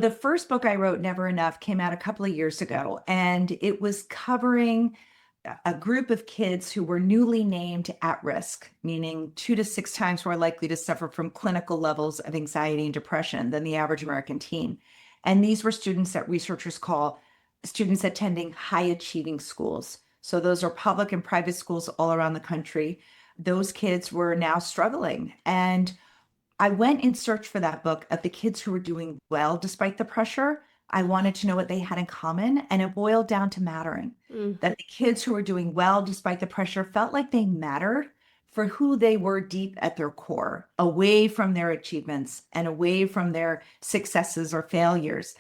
The first book I wrote, Never Enough, came out a couple of years ago, and it was covering a group of kids who were newly named at risk, meaning 2 to 6 times more likely to suffer from clinical levels of anxiety and depression than the average American teen. And these were students that researchers call students attending high achieving schools. So those are public and private schools all around the country. Those kids were now struggling. And I went in search for that book of the kids who were doing well despite the pressure. I wanted to know what they had in common, and it boiled down to mattering. Mm. That the kids who were doing well despite the pressure felt like they mattered for who they were deep at their core, away from their achievements and away from their successes or failures.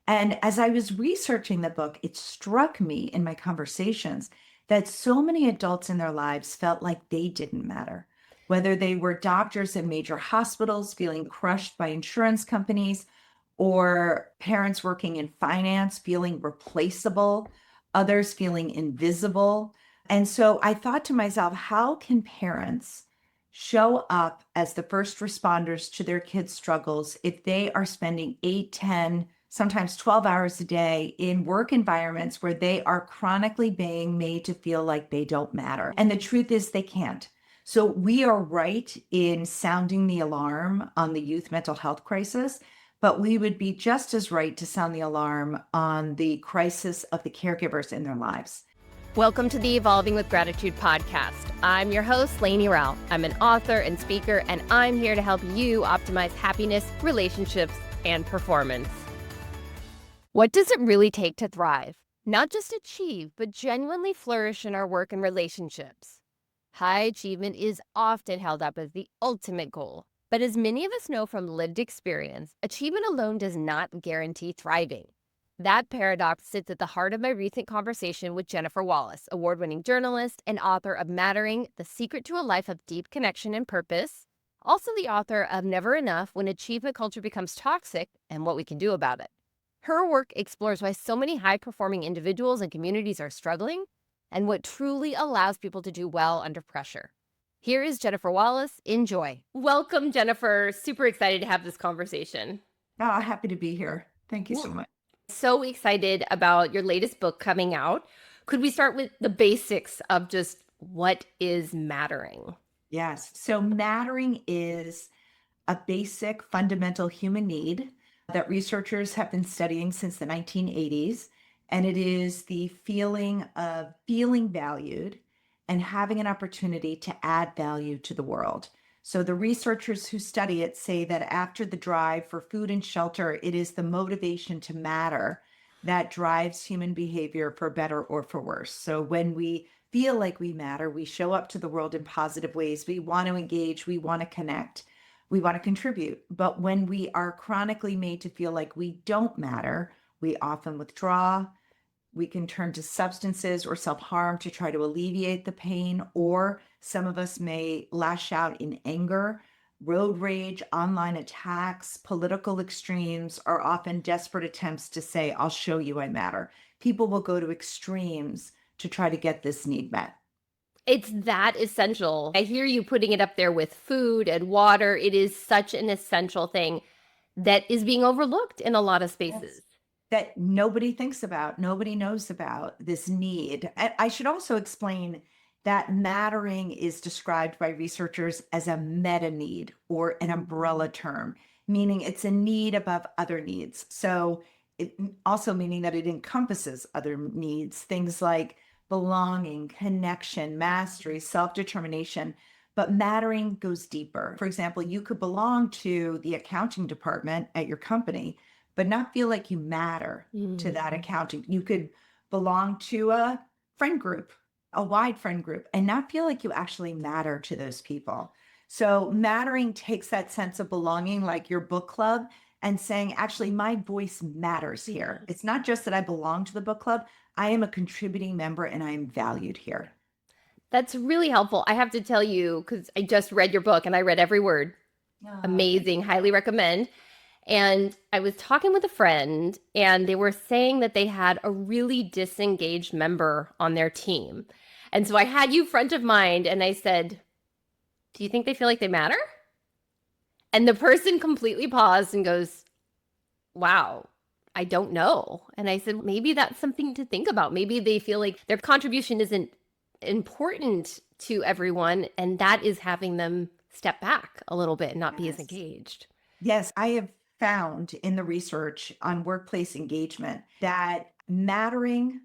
And as I was researching the book, it struck me in my conversations that so many adults in their lives felt like they didn't matter, whether they were doctors in major hospitals feeling crushed by insurance companies, or parents working in finance feeling replaceable, others feeling invisible. And so I thought to myself, how can parents show up as the first responders to their kids' struggles if they are spending 8, 10, sometimes 12 hours a day in work environments where they are chronically being made to feel like they don't matter? And the truth is, they can't. So we are right in sounding the alarm on the youth mental health crisis, but we would be just as right to sound the alarm on the crisis of the caregivers in their lives. Welcome to the Evolving with Gratitude podcast. I'm your host, Lainey Rao. I'm an author and speaker, and I'm here to help you optimize happiness, relationships, and performance. What does it really take to thrive? Not just achieve, but genuinely flourish in our work and relationships. High achievement is often held up as the ultimate goal, but as many of us know from lived experience, achievement alone does not guarantee thriving. That paradox sits at the heart of my recent conversation with Jennifer Wallace, award-winning journalist and author of Mattering: The Secret to a Life of Deep Connection and Purpose, also the author of Never Enough: When Achievement Culture Becomes Toxic and What We Can Do About it. Her work explores why so many high-performing individuals and communities are struggling, and what truly allows people to do well under pressure. Here is Jennifer Wallace. Enjoy. Welcome, Jennifer. Super excited to have this conversation. Oh, happy to be here. Thank you so much. So excited about your latest book coming out. Could we start with the basics of just what is mattering? Yes. So mattering is a basic fundamental human need that researchers have been studying since the 1980s. And it is the feeling of feeling valued and having an opportunity to add value to the world. So the researchers who study it say that after the drive for food and shelter, it is the motivation to matter that drives human behavior for better or for worse. So when we feel like we matter, we show up to the world in positive ways. We want to engage, we want to connect, we want to contribute. But when we are chronically made to feel like we don't matter, we often withdraw. We can turn to substances or self-harm to try to alleviate the pain, or some of us may lash out in anger. Road rage, online attacks, political extremes are often desperate attempts to say, I'll show you I matter. People will go to extremes to try to get this need met. It's that essential. I hear you putting it up there with food and water. It is such an essential thing that is being overlooked in a lot of spaces. That nobody thinks about, nobody knows about this need. I should also explain that mattering is described by researchers as a meta need or an umbrella term, meaning it's a need above other needs. So it also meaning that it encompasses other needs, things like belonging, connection, mastery, self-determination. But mattering goes deeper. For example, you could belong to the accounting department at your company, but not feel like you matter to that accounting. You could belong to a friend group, a wide friend group, and not feel like you actually matter to those people. So mattering takes that sense of belonging, like your book club, and saying, actually, my voice matters here. It's not just that I belong to the book club. I am a contributing member and I am valued here. That's really helpful. I have to tell you, because I just read your book and I read every word. Amazing. Highly recommend. And I was talking with a friend and they were saying that they had a really disengaged member on their team. And so I had you front of mind and I said, do you think they feel like they matter? And the person completely paused and goes, wow, I don't know. And I said, maybe that's something to think about. Maybe they feel like their contribution isn't important to everyone, and that is having them step back a little bit and not be as Yes. engaged. Yes, I have found in the research on workplace engagement that mattering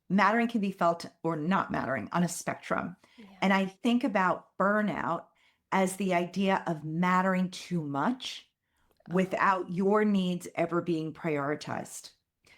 can be felt or not mattering on a spectrum. Yeah. And I think about burnout as the idea of mattering too much Oh, without your needs ever being prioritized.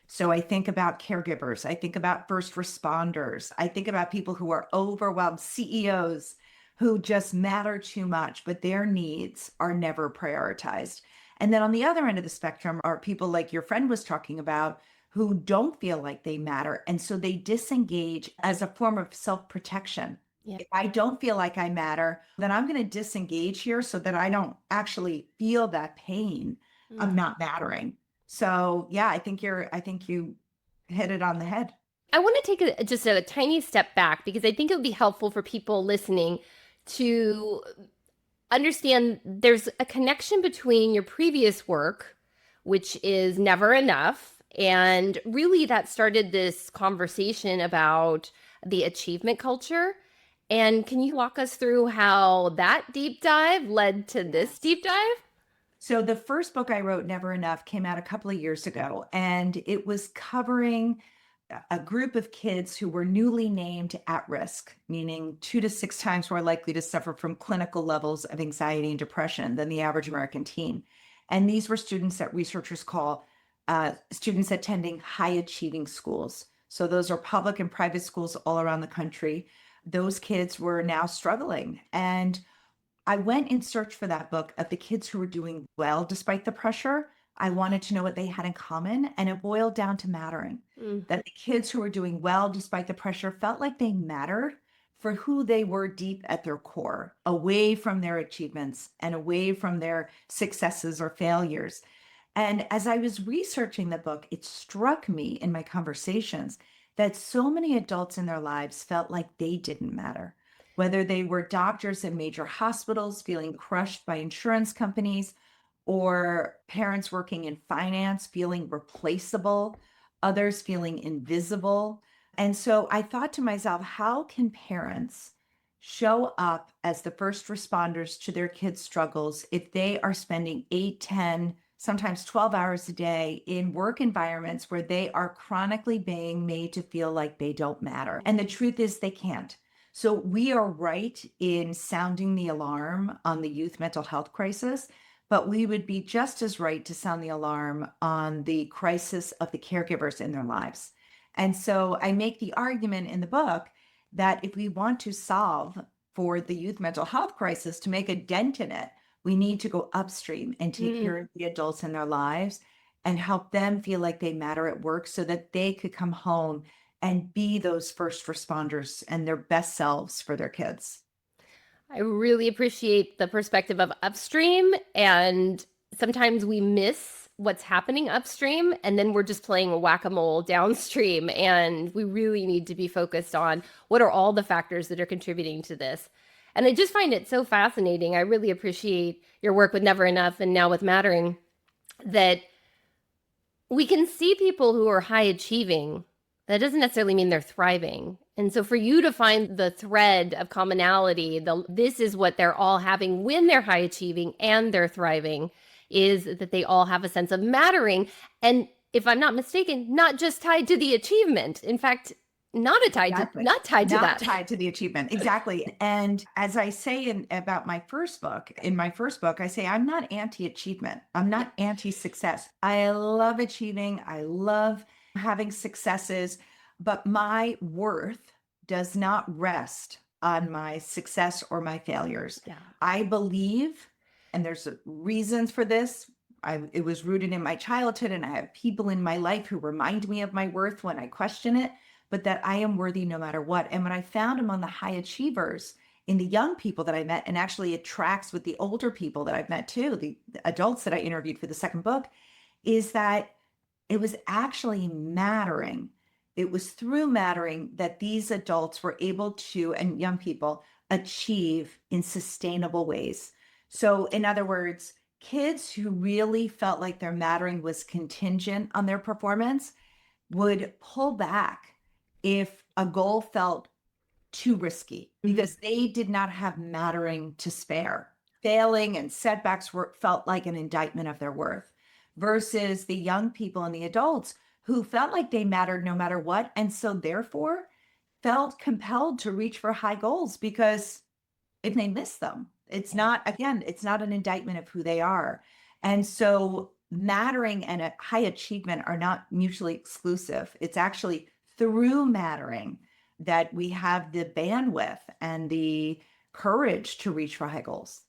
So I think about caregivers, I think about first responders, I think about people who are overwhelmed, CEOs who just matter too much, but their needs are never prioritized. And then on the other end of the spectrum are people like your friend was talking about who don't feel like they matter. And so they disengage as a form of self protection. yeah. If I don't feel like I matter, then I'm going to disengage here so that I don't actually feel that pain of Mm. not mattering. So yeah, I think you hit it on the head. I want to take just a tiny step back because I think it would be helpful for people listening to understand there's a connection between your previous work, which is never enough. And really, that started this conversation about the achievement culture. And can you walk us through how that deep dive led to this Yes. deep dive? So the first book I wrote, Never Enough, came out a couple of years ago, and it was covering a group of kids who were newly named at risk, meaning 2 to 6 times more likely to suffer from clinical levels of anxiety and depression than the average American teen. And these were students that researchers call students attending high achieving schools. So those are public and private schools all around the country. Those kids were now struggling. And I went in search for that book of the kids who were doing well despite the pressure. I wanted to know what they had in common, and it boiled down to mattering. Mm. That the kids who were doing well despite the pressure felt like they mattered for who they were deep at their core, away from their achievements and away from their successes or failures. And as I was researching the book, it struck me in my conversations that so many adults in their lives felt like they didn't matter. Whether they were doctors in major hospitals feeling crushed by insurance companies, or parents working in finance feeling replaceable, others feeling invisible. And so I thought to myself, how can parents show up as the first responders to their kids' struggles if they are spending 8, 10, sometimes 12 hours a day in work environments where they are chronically being made to feel like they don't matter? And the truth is, they can't. So we are right in sounding the alarm on the youth mental health crisis, but we would be just as right to sound the alarm on the crisis of the caregivers in their lives. And so I make the argument in the book that if we want to solve for the youth mental health crisis, to make a dent in it, we need to go upstream and take Mm. care of the adults in their lives and help them feel like they matter at work so that they could come home and be those first responders and their best selves for their kids. I really appreciate the perspective of upstream, and sometimes we miss what's happening upstream, and then we're just playing whack-a-mole downstream, and we really need to be focused on what are all the factors that are contributing to this. And I just find it so fascinating. I really appreciate your work with Never Enough and now with Mattering, that we can see people who are high achieving. That doesn't necessarily mean they're thriving. And so for you to find the thread of commonality, this is what they're all having when they're high achieving and they're thriving, is that they all have a sense of mattering. And if I'm not mistaken, not just tied to the achievement. In fact, Exactly. not tied to Not that. tied to the achievement. Exactly. And as I say about in my first book, I say I'm not anti-achievement. I'm Yeah. not anti-success. I love achieving. I love having successes, but my worth does not rest on my success or my failures. Yeah. I believe, and there's reasons for this. It was rooted in my childhood, and I have people in my life who remind me of my worth when I question it, but that I am worthy no matter what. And what I found among the high achievers in the young people that I met, and actually it tracks with the older people that I've met too, the adults that I interviewed for the second book, is that it was actually mattering. It was through mattering that these adults were able to, and young people, achieve in sustainable ways. So, in other words, Kids who really felt like their mattering was contingent on their performance would pull back if a goal felt too risky because they did not have mattering to spare. Failing and setbacks felt like an indictment of their worth versus the young people and the adults who felt like they mattered no matter what. And so therefore felt compelled to reach for high goals because if they miss them, it's not, again, it's not an indictment of who they are. And so mattering and a high achievement are not mutually exclusive. It's actually through mattering that we have the bandwidth and the courage to reach for high goals.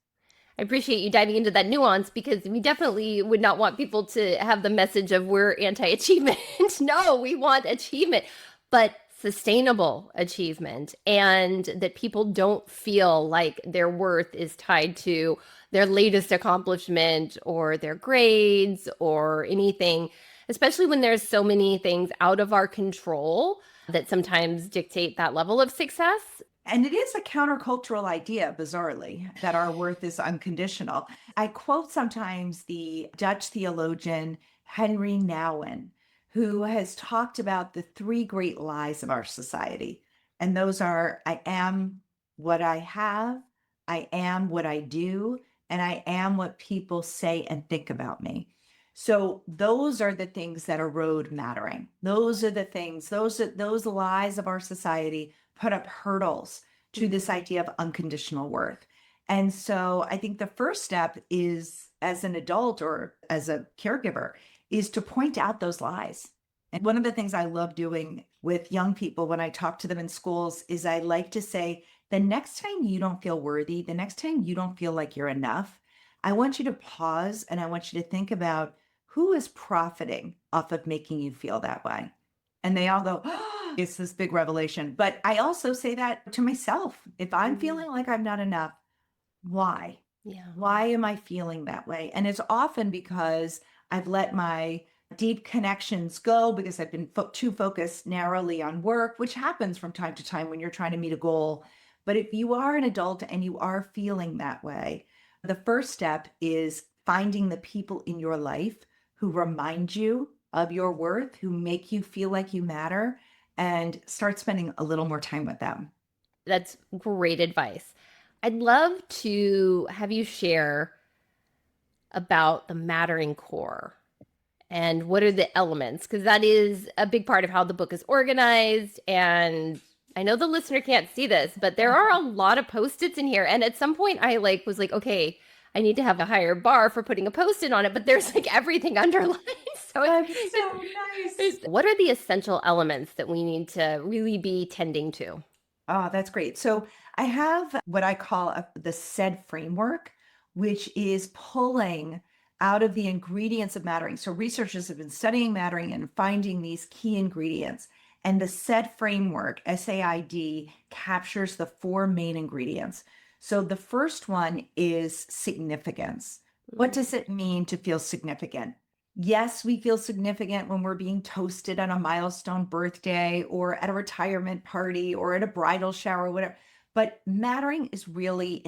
I appreciate you diving into that nuance because we definitely would not want people to have the message of we're anti-achievement. No, we want achievement, but sustainable achievement, and that people don't feel like their worth is tied to their latest accomplishment or their grades or anything, especially when there's so many things out of our control that sometimes dictate that level of success. And it is a countercultural idea, bizarrely, that our worth is unconditional. I quote sometimes the Dutch theologian Henry Nouwen, who has talked about the three great lies of our society. And those are I am what I have, I am what I do, and I am what people say and think about me. So those are the things that erode mattering. Those are the things, those lies of our society put up hurdles to this idea of unconditional worth. And so I think the first step is, as an adult or as a caregiver, is to point out those lies. And one of the things I love doing with young people when I talk to them in schools is I like to say, the next time you don't feel worthy, the next time you don't feel like you're enough, I want you to pause and I want you to think about who is profiting off of making you feel that way. And they all go, oh, it's this big revelation. But I also say that to myself. If I'm feeling like I'm not enough, why? Yeah. Why am I feeling that way? And it's often because I've let my deep connections go because I've been too focused narrowly on work, which happens from time to time when you're trying to meet a goal. But if you are an adult and you are feeling that way, the first step is finding the people in your life who remind you of your worth, who make you feel like you matter, and start spending a little more time with them. That's great advice. I'd love to have you share about the mattering core and what are the elements, because that is a big part of how the book is organized. And I know the listener can't see this, but there are a lot of Post-its in here. And at some point I was like, okay, I need to have a higher bar for putting a Post-it on it, but there's like everything underlined. So That's so nice. what are the essential elements that we need to really be tending to? Oh, that's great. So I have what I call the SAID framework, which is pulling out of the ingredients of mattering. So researchers have been studying mattering and finding these key ingredients. And the SAID framework, SAID, captures the four main ingredients. So the first one is significance. What does it mean to feel significant? Yes, we feel significant when we're being toasted on a milestone birthday or at a retirement party or at a bridal shower, whatever. But mattering is really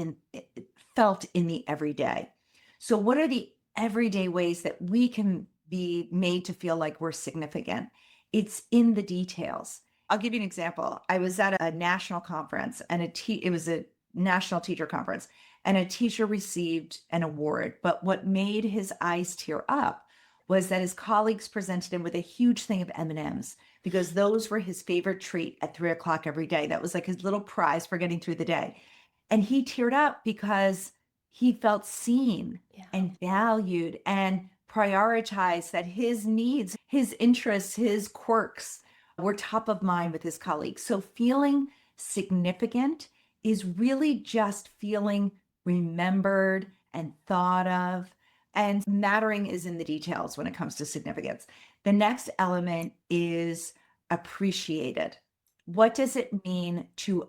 felt in the everyday. So what are the everyday ways that we can be made to feel like we're significant? It's in the details. I'll give you an example. I was at a national conference and it was a national teacher conference and a teacher received an award. But what made his eyes tear up was that his colleagues presented him with a huge thing of M&Ms because those were his favorite treat at 3 o'clock every day. That was like his little prize for getting through the day. And he teared up because he felt seen and valued and prioritized, that his needs, his interests, his quirks were top of mind with his colleagues. So feeling significant is really just feeling remembered and thought of. And mattering is in the details when it comes to significance. The next element is appreciated. What does it mean to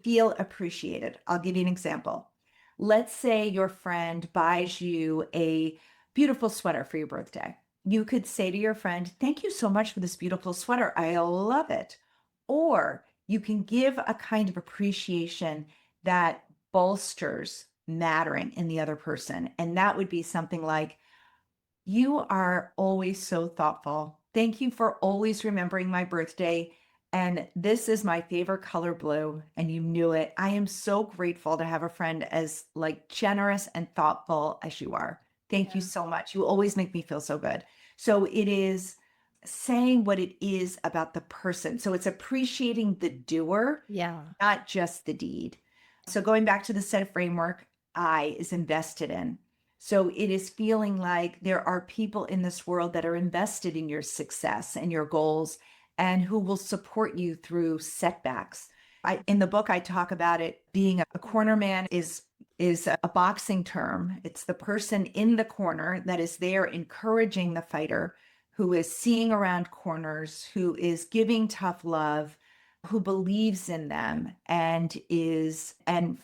feel appreciated? I'll give you an example. Let's say your friend buys you a beautiful sweater for your birthday. You could say to your friend, thank you so much for this beautiful sweater. I love it. Or you can give a kind of appreciation that bolsters mattering in the other person. And that would be something like, you are always so thoughtful. Thank you for always remembering my birthday. And this is my favorite color, blue, and you knew it. I am so grateful to have a friend as like generous and thoughtful as you are. Thank you Yeah. so much. You always make me feel so good. So it is saying what it is about the person. So it's appreciating the doer, Yeah. not just the deed. So going back to the set framework, I is invested in. So it is feeling like there are people in this world that are invested in your success and your goals and who will support you through setbacks. In the book, I talk about it being a corner man is a boxing term. It's the person in the corner that is there encouraging the fighter, who is seeing around corners, who is giving tough love, who believes in them, and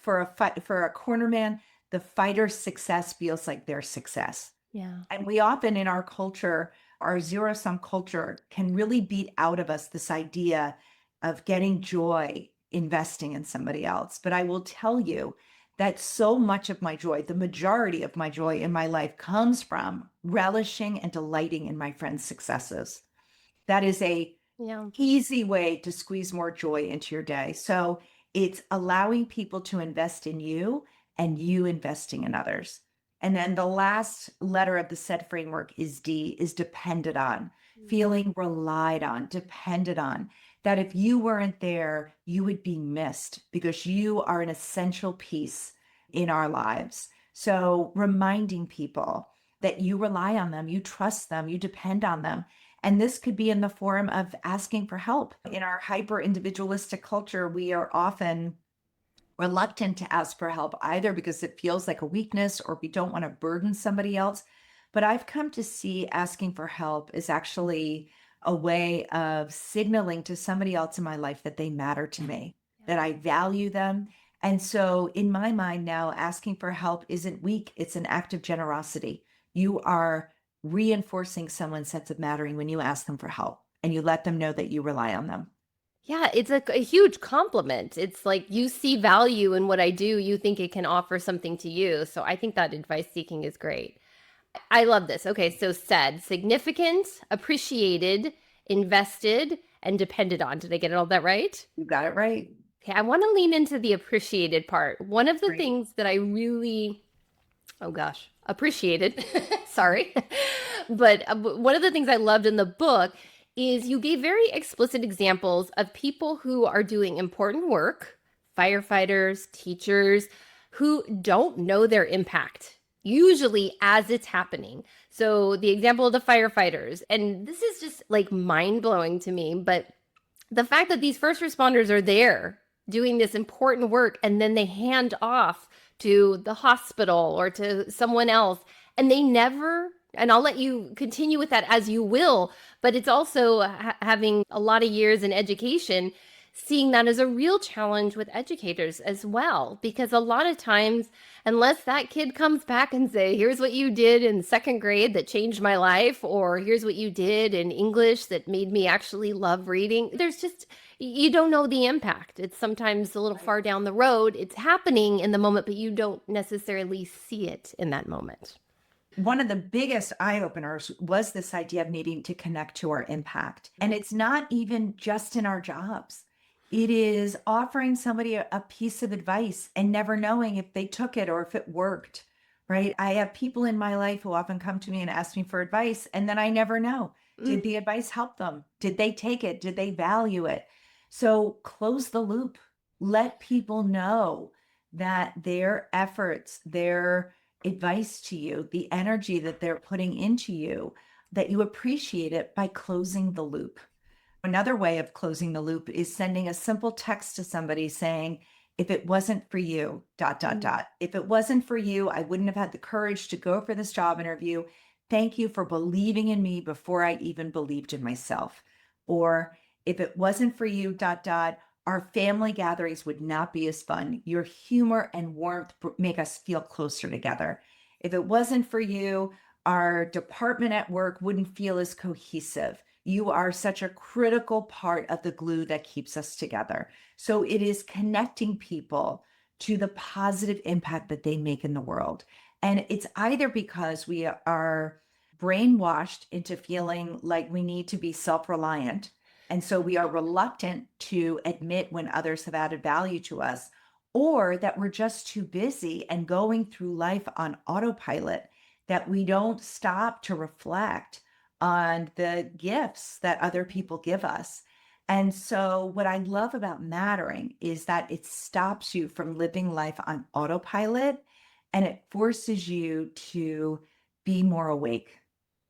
for a corner man, the fighter's success feels like their success. Yeah. And we often in our culture, our zero sum culture, can really beat out of us this idea of getting joy investing in somebody else. But I will tell you that so much of my joy, the majority of my joy in my life, comes from relishing and delighting in my friends' successes. That is a Yeah. easy way to squeeze more joy into your day. So it's allowing people to invest in you and you investing in others. And then the last letter of the SET framework is D, is depended on, feeling relied on, depended on. That if you weren't there, you would be missed because you are an essential piece in our lives. So reminding people that you rely on them, you trust them, you depend on them. And this could be in the form of asking for help. In our hyper individualistic culture, we are often reluctant to ask for help, either because it feels like a weakness or we don't want to burden somebody else. But I've come to see asking for help is actually a way of signaling to somebody else in my life that they matter to me, that I value them. And so in my mind now, asking for help isn't weak, it's an act of generosity. You are reinforcing someone's sense of mattering when you ask them for help and you let them know that you rely on them. Yeah, it's a huge compliment. It's like you see value in what I do, you think it can offer something to you. So I think that advice seeking is great. I love this. Okay, so said, significant, appreciated, invested, and depended on. Did I get all that right? You got it right. Okay, I want to lean into the appreciated part. One of the Great. things that I really, oh gosh, appreciated, sorry, but one of the things I loved in the book is you gave very explicit examples of people who are doing important work, firefighters, teachers, who don't know their impact, usually as it's happening. So the example of the firefighters, and this is just like mind blowing to me, but the fact that these first responders are there doing this important work and then they hand off to the hospital or to someone else and they never, and I'll let you continue with that as you will, but it's also having a lot of years in education, seeing that as a real challenge with educators as well, because a lot of times, unless that kid comes back and say, here's what you did in second grade that changed my life, or here's what you did in English that made me actually love reading, there's just, you don't know the impact. It's sometimes a little far down the road. It's happening in the moment, but you don't necessarily see it in that moment. One of the biggest eye openers was this idea of needing to connect to our impact. And it's not even just in our jobs. It is offering somebody a piece of advice and never knowing if they took it or if it worked, right? I have people in my life who often come to me and ask me for advice, and then I never know. Did the advice help them? Did they take it? Did they value it? So close the loop. Let people know that their efforts, their advice to you, the energy that they're putting into you, that you appreciate it by closing the loop. Another way of closing the loop is sending a simple text to somebody saying, if it wasn't for you, dot, dot, dot. If it wasn't for you, I wouldn't have had the courage to go for this job interview. Thank you for believing in me before I even believed in myself. Or if it wasn't for you, dot, dot, our family gatherings would not be as fun. Your humor and warmth make us feel closer together. If it wasn't for you, our department at work wouldn't feel as cohesive. You are such a critical part of the glue that keeps us together. So it is connecting people to the positive impact that they make in the world. And it's either because we are brainwashed into feeling like we need to be self-reliant. And so we are reluctant to admit when others have added value to us, or that we're just too busy and going through life on autopilot that we don't stop to reflect on the gifts that other people give us. And so, what I love about mattering is that it stops you from living life on autopilot and it forces you to be more awake,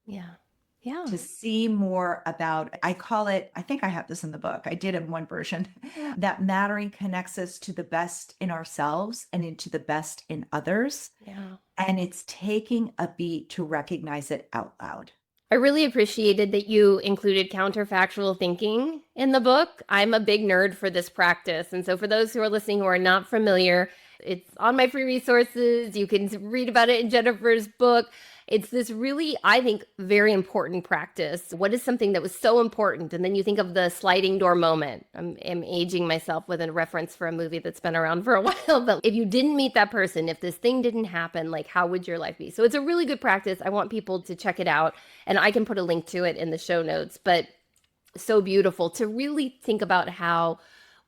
Yeah. Yeah. to see more about, I call it, I think I have this in the book. I did in one version, that mattering connects us to the best in ourselves and into the best in others. Yeah. And it's taking a beat to recognize it out loud. I really appreciated that you included counterfactual thinking in the book. I'm a big nerd for this practice. And so, for those who are listening who are not familiar, it's on my free resources. You can read about it in Jennifer's book. It's this really, I think, very important practice. What is something that was so important? And then you think of the sliding door moment. I'm aging myself with a reference for a movie that's been around for a while. But if you didn't meet that person, if this thing didn't happen, like how would your life be? So it's a really good practice. I want people to check it out. And I can put a link to it in the show notes. But so beautiful to really think about how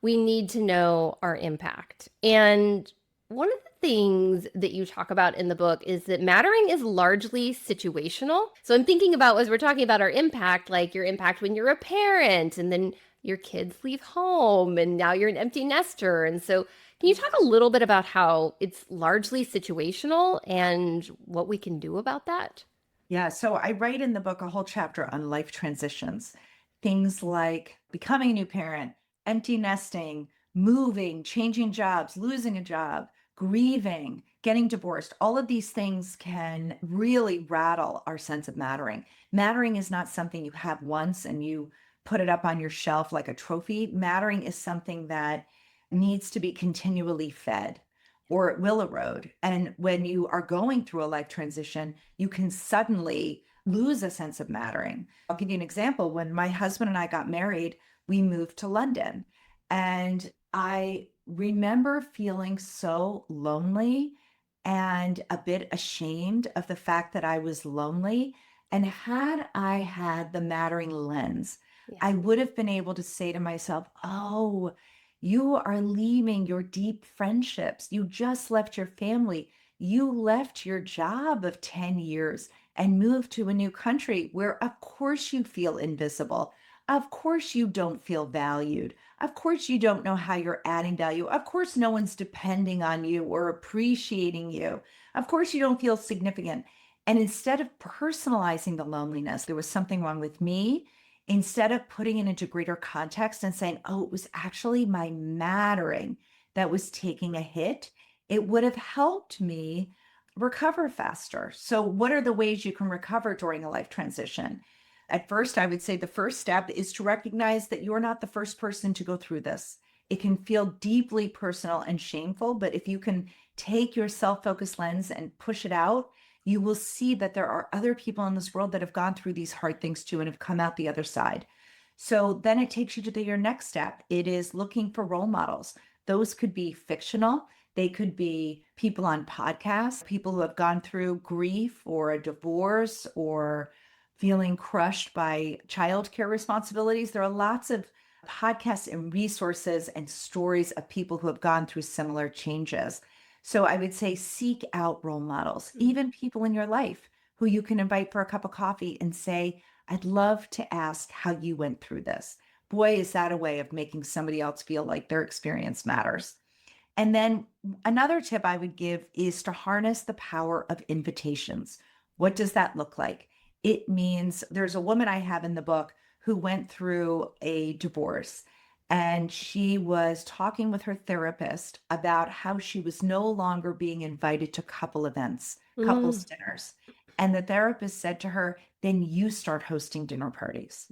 we need to know our impact. And one of the things that you talk about in the book is that mattering is largely situational. So I'm thinking about, as we're talking about our impact, like your impact when you're a parent and then your kids leave home and now you're an empty nester. And so can you talk a little bit about how it's largely situational and what we can do about that? Yeah, so I write in the book a whole chapter on life transitions, things like becoming a new parent, empty nesting, moving, changing jobs, losing a job, grieving, getting divorced. All of these things can really rattle our sense of mattering. Mattering is not something you have once and you put it up on your shelf like a trophy. Mattering is something that needs to be continually fed or it will erode. And when you are going through a life transition, you can suddenly lose a sense of mattering. I'll give you an example. When my husband and I got married, we moved to London. And I remember feeling so lonely and a bit ashamed of the fact that I was lonely. And had I had the mattering lens, Yeah. I would have been able to say to myself, oh, you are leaving your deep friendships. You just left your family. You left your job of 10 years and moved to a new country where, of course, you feel invisible. Of course, you don't feel valued. Of course, you don't know how you're adding value. Of course, no one's depending on you or appreciating you. Of course, you don't feel significant. And instead of personalizing the loneliness, there was something wrong with me. Instead of putting it into greater context and saying, oh, it was actually my mattering that was taking a hit, it would have helped me recover faster. So, what are the ways you can recover during a life transition? At first, I would say the first step is to recognize that you're not the first person to go through this. It can feel deeply personal and shameful, but if you can take your self-focused lens and push it out, you will see that there are other people in this world that have gone through these hard things too and have come out the other side. So then it takes you to your next step. It is looking for role models. Those could be fictional. They could be people on podcasts, people who have gone through grief or a divorce or feeling crushed by childcare responsibilities. There are lots of podcasts and resources and stories of people who have gone through similar changes. So I would say seek out role models, even people in your life who you can invite for a cup of coffee and say, I'd love to ask how you went through this. Boy, is that a way of making somebody else feel like their experience matters. And then another tip I would give is to harness the power of invitations. What does that look like? It means there's a woman I have in the book who went through a divorce. And she was talking with her therapist about how she was no longer being invited to couple events, couples dinners. And the therapist said to her, then you start hosting dinner parties.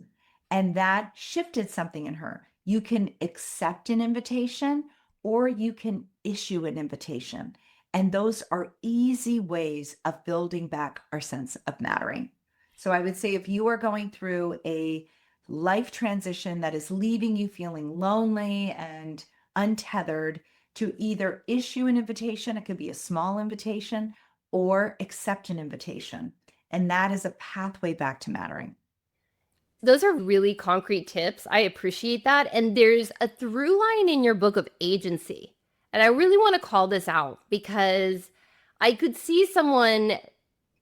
And that shifted something in her. You can accept an invitation or you can issue an invitation. And those are easy ways of building back our sense of mattering. So I would say if you are going through a life transition that is leaving you feeling lonely and untethered, to either issue an invitation, it could be a small invitation, or accept an invitation. And that is a pathway back to mattering. Those are really concrete tips. I appreciate that. And there's a through line in your book of agency. And I really want to call this out because I could see someone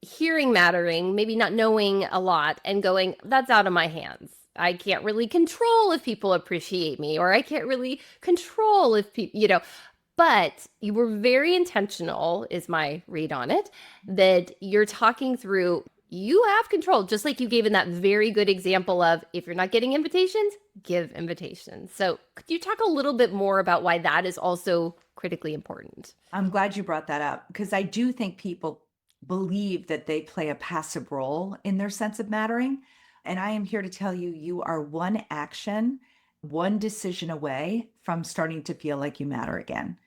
hearing mattering, maybe not knowing a lot, and going, that's out of my hands. I can't really control if people appreciate me, or I can't really control if people, but you were very intentional, is my read on it, that you're talking through you have control, just like you gave in that very good example of if you're not getting invitations, give invitations. So could you talk a little bit more about why that is also critically important? I'm glad you brought that up because I do think people believe that they play a passive role in their sense of mattering. And I am here to tell you, you are one action, one decision away from starting to feel like you matter again.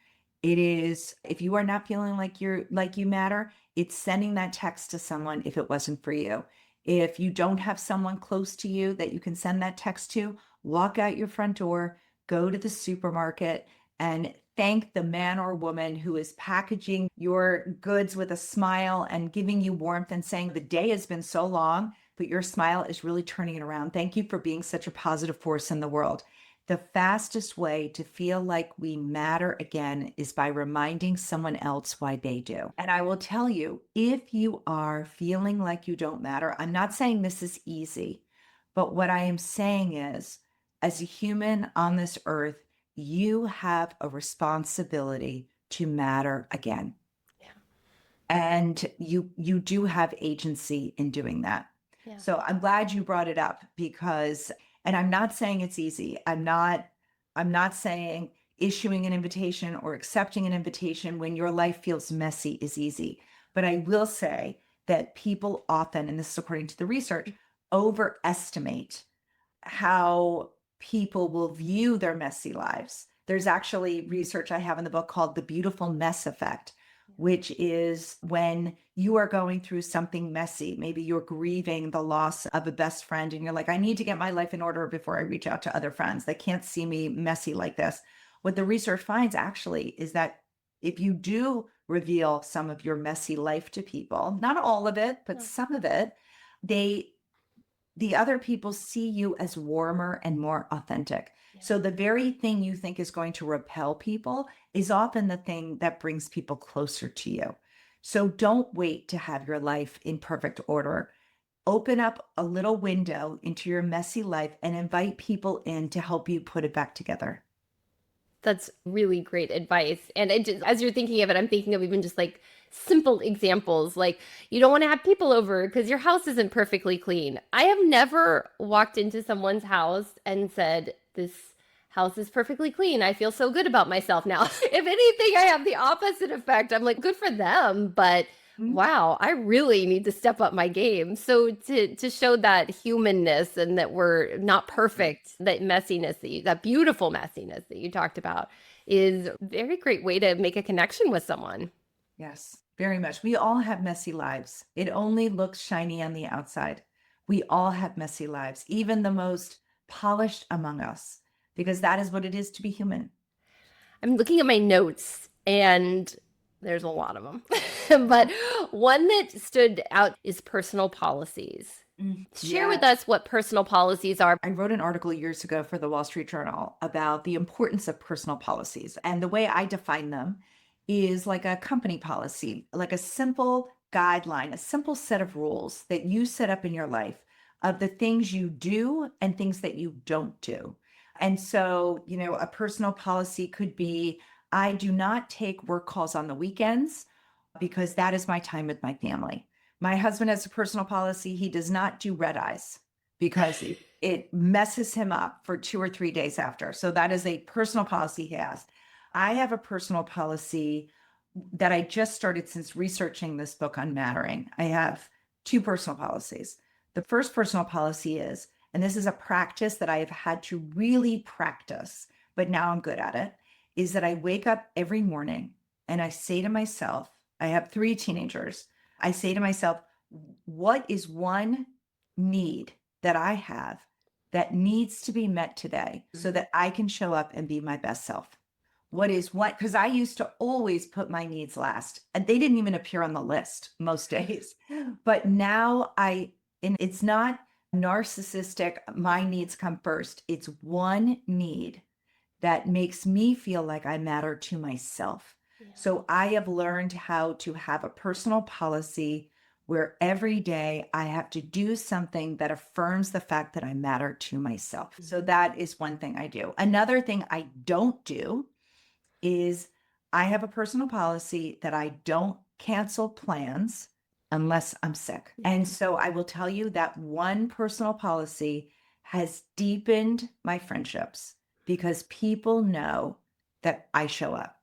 It is, if you are not feeling like you matter, it's sending that text to someone if it wasn't for you. If you don't have someone close to you that you can send that text to, walk out your front door, go to the supermarket, and thank the man or woman who is packaging your goods with a smile and giving you warmth and saying, the day has been so long, but your smile is really turning it around. Thank you for being such a positive force in the world. The fastest way to feel like we matter again is by reminding someone else why they do. And I will tell you, if you are feeling like you don't matter, I'm not saying this is easy, but what I am saying is, as a human on this earth, you have a responsibility to matter again. Yeah. And you do have agency in doing that. Yeah. So I'm glad you brought it up because, and I'm not saying it's easy. I'm not saying issuing an invitation or accepting an invitation when your life feels messy is easy. But I will say that people often, and this is according to the research, overestimate how people will view their messy lives. There's actually research I have in the book called The Beautiful Mess Effect, which is when you are going through something messy. Maybe you're grieving the loss of a best friend and you're like, I need to get my life in order before I reach out to other friends. They can't see me messy like this. What the research finds actually is that if you do reveal some of your messy life to people, not all of it, but some of it, the other people see you as warmer and more authentic. Yeah. So the very thing you think is going to repel people is often the thing that brings people closer to you. So don't wait to have your life in perfect order. Open up a little window into your messy life and invite people in to help you put it back together. That's really great advice. And as you're thinking of it, I'm thinking of even just like simple examples. Like you don't want to have people over because your house isn't perfectly clean. I have never walked into someone's house and said, this house is perfectly clean. I feel so good about myself now. If anything, I have the opposite effect. I'm like, good for them. But wow, I really need to step up my game. So to show that humanness and that we're not perfect, that messiness, that beautiful messiness that you talked about is a very great way to make a connection with someone. Yes, very much. We all have messy lives. It only looks shiny on the outside. We all have messy lives, even the most polished among us, because that is what it is to be human. I'm looking at my notes and there's a lot of them. But one that stood out is personal policies. Share with us what personal policies are. I wrote an article years ago for the Wall Street Journal about the importance of personal policies. And the way I define them is like a company policy, like a simple guideline, a simple set of rules that you set up in your life of the things you do and things that you don't do. And so, a personal policy could be, I do not take work calls on the weekends because that is my time with my family. My husband has a personal policy. He does not do red eyes because it messes him up for 2 or 3 days after. So that is a personal policy he has. I have a personal policy that I just started since researching this book on mattering. I have 2 personal policies. The first personal policy is, and this is a practice that I have had to really practice, but now I'm good at it, is that I wake up every morning and I say to myself, I have 3 teenagers. I say to myself, what is one need that I have that needs to be met today so that I can show up and be my best self? What is what? Because I used to always put my needs last, and they didn't even appear on the list most days. But now and it's not narcissistic, my needs come first. It's one need that makes me feel like I matter to myself. Yeah. So I have learned how to have a personal policy where every day I have to do something that affirms the fact that I matter to myself. So that is one thing I do. Another thing I don't do is I have a personal policy that I don't cancel plans unless I'm sick. And so I will tell you that one personal policy has deepened my friendships because people know that I show up.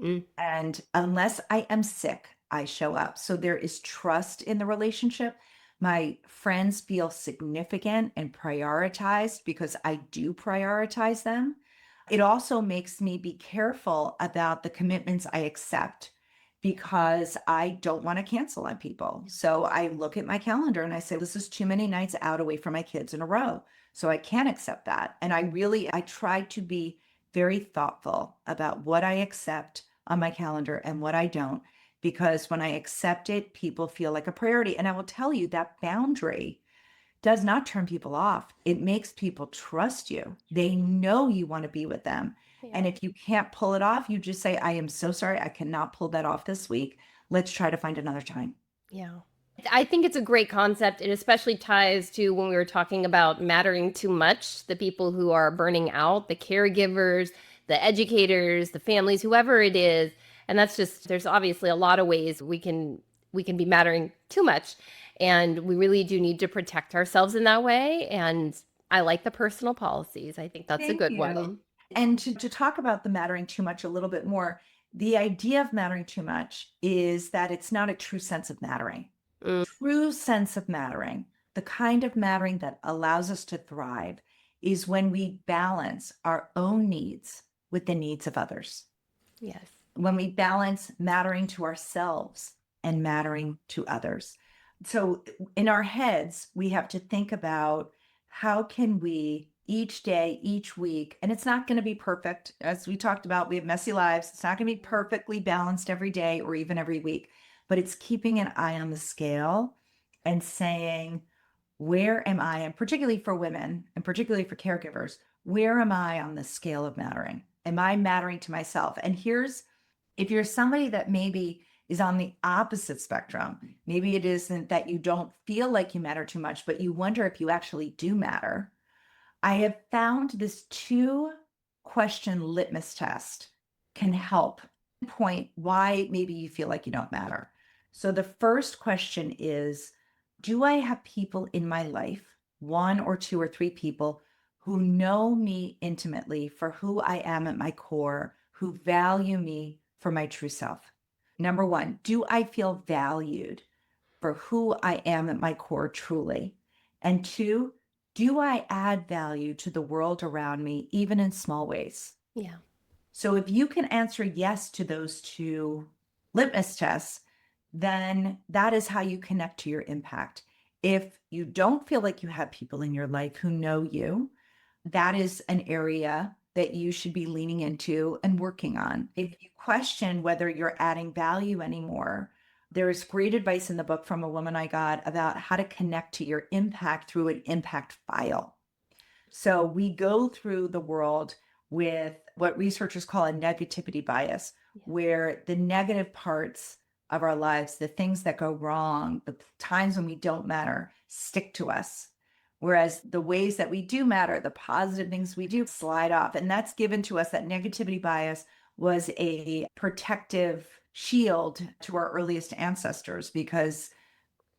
Mm. And unless I am sick, I show up. So there is trust in the relationship. My friends feel significant and prioritized because I do prioritize them. It also makes me be careful about the commitments I accept because I don't want to cancel on people. So I look at my calendar and I say, this is too many nights out away from my kids in a row. So I can't accept that. And I try to be very thoughtful about what I accept on my calendar and what I don't, because when I accept it, people feel like a priority. And I will tell you that boundary does not turn people off. It makes people trust you. They know you want to be with them. And Yeah. if you can't pull it off, you just say, I am so sorry. I cannot pull that off this week. Let's try to find another time. Yeah. I think it's a great concept. It especially ties to when we were talking about mattering too much, the people who are burning out, the caregivers, the educators, the families, whoever it is. And that's just there's obviously a lot of ways we can be mattering too much. And we really do need to protect ourselves in that way. And I like the personal policies. I think that's a Thank good you. one. And to talk about the mattering too much a little bit more, the idea of mattering too much is that it's not a true sense of mattering. Mm, True sense of mattering, the kind of mattering that allows us to thrive, is when we balance our own needs with the needs of others. yes. When we balance mattering to ourselves and mattering to others. So in our heads, we have to think about how can we each day, each week, and it's not going to be perfect. As we talked about, we have messy lives. It's not going to be perfectly balanced every day or even every week, but it's keeping an eye on the scale and saying, where am I? And particularly for women and particularly for caregivers, where am I on the scale of mattering? Am I mattering to myself? And if you're somebody that maybe is on the opposite spectrum, maybe it isn't that you don't feel like you matter too much, but you wonder if you actually do matter. I have found this 2-question litmus test can help point why maybe you feel like you don't matter. So the first question is, do I have people in my life, 1 or 2 or 3 people who know me intimately for who I am at my core, who value me for my true self? Number 1, do I feel valued for who I am at my core truly? And 2, do I add value to the world around me, even in small ways? Yeah. So if you can answer yes to those 2 litmus tests, then that is how you connect to your impact. If you don't feel like you have people in your life who know you, that is an area that you should be leaning into and working on. If you question whether you're adding value anymore, there is great advice in the book from a woman I got about how to connect to your impact through an impact file. So we go through the world with what researchers call a negativity bias, where the negative parts of our lives, the things that go wrong, the times when we don't matter, stick to us. Whereas the ways that we do matter, the positive things we do slide off. And that's given to us, that negativity bias was a protective shield to our earliest ancestors because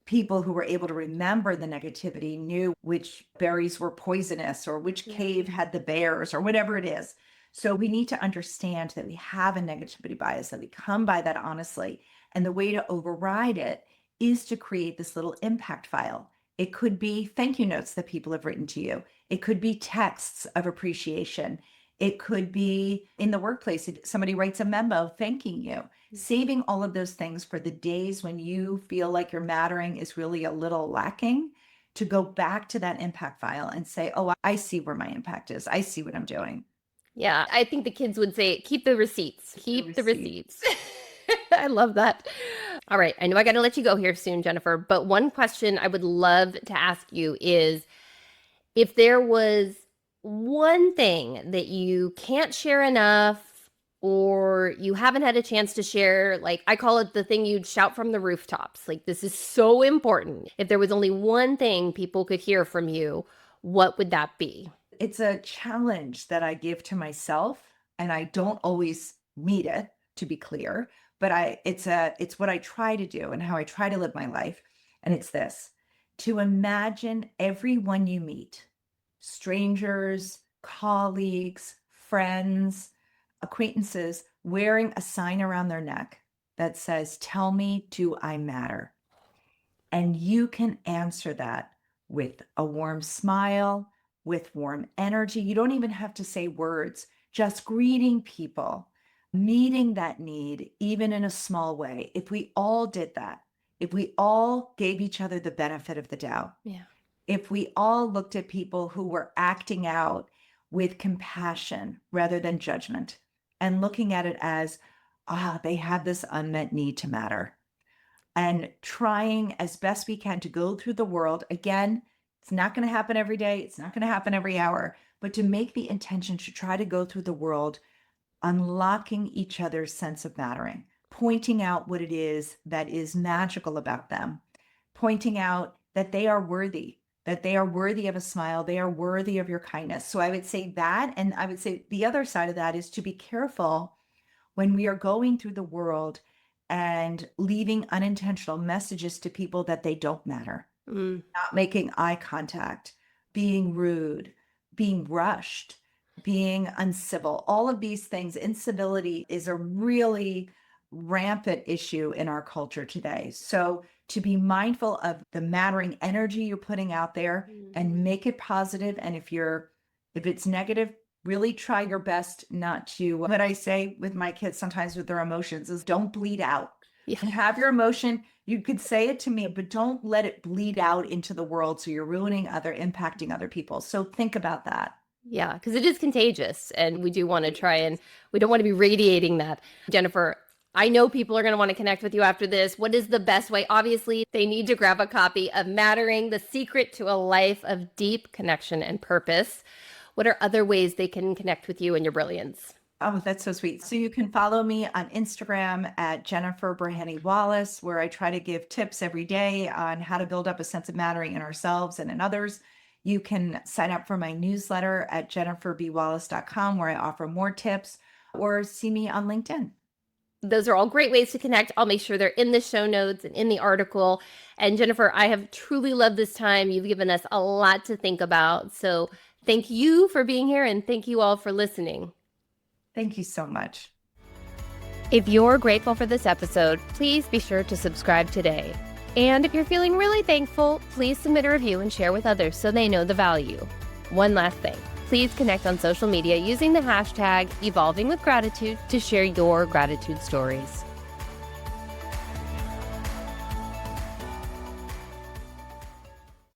people who were able to remember the negativity knew which berries were poisonous or which cave had the bears or whatever it is. So we need to understand that we have a negativity bias, that we come by that honestly. And the way to override it is to create this little impact file. It could be thank you notes that people have written to you. It could be texts of appreciation. It could be in the workplace, somebody writes a memo thanking you. Saving all of those things for the days when you feel like your mattering is really a little lacking, to go back to that impact file and say, oh, I see where my impact is. I see what I'm doing. Yeah, I think the kids would say, keep the receipts. Keep the receipts. receipts. I love that. All right. I know I got to let you go here soon, Jennifer, but one question I would love to ask you is if there was one thing that you can't share enough or you haven't had a chance to share, like I call it the thing you'd shout from the rooftops. Like, this is so important. If there was only one thing people could hear from you, what would that be? It's a challenge that I give to myself, and I don't always meet it, to be clear, but it's what I try to do and how I try to live my life. And it's this: to imagine everyone you meet, strangers, colleagues, friends, acquaintances, wearing a sign around their neck that says, "Tell me, do I matter?" And you can answer that with a warm smile, with warm energy. You don't even have to say words, just greeting people, meeting that need, even in a small way. If we all did that, if we all gave each other the benefit of the doubt, Yeah. if we all looked at people who were acting out with compassion rather than judgment and looking at it as, they have this unmet need to matter, and trying as best we can to go through the world. Again, it's not going to happen every day. It's not going to happen every hour, but to make the intention to try to go through the world, unlocking each other's sense of mattering, pointing out what it is that is magical about them, pointing out that they are worthy, that they are worthy of a smile, they are worthy of your kindness. So I would say that. And I would say the other side of that is to be careful when we are going through the world and leaving unintentional messages to people that they don't matter, Mm. not making eye contact, being rude, being rushed, being uncivil. All of these things, incivility is a really rampant issue in our culture today. So to be mindful of the mattering energy you're putting out there and make it positive. And if it's negative, really try your best not to. What I say with my kids sometimes with their emotions is, don't bleed out. Yeah. And have your emotion. You could say it to me, but don't let it bleed out into the world so you're impacting other people. So think about that. Yeah, because it is contagious and we do want to try and we don't want to be radiating that. Jennifer, I know people are going to want to connect with you after this. What is the best way? Obviously, they need to grab a copy of Mattering, The Secret to a Life of Deep Connection and Purpose. What are other ways they can connect with you and your brilliance? Oh, that's so sweet. So you can follow me on Instagram at Jennifer Breheny Wallace, where I try to give tips every day on how to build up a sense of mattering in ourselves and in others. You can sign up for my newsletter at jenniferbwallace.com, where I offer more tips, or see me on LinkedIn. Those are all great ways to connect. I'll make sure they're in the show notes and in the article. And Jennifer, I have truly loved this time. You've given us a lot to think about. So thank you for being here and thank you all for listening. Thank you so much. If you're grateful for this episode, please be sure to subscribe today. And if you're feeling really thankful, please submit a review and share with others so they know the value. One last thing, please connect on social media using the hashtag EvolvingWithGratitude to share your gratitude stories.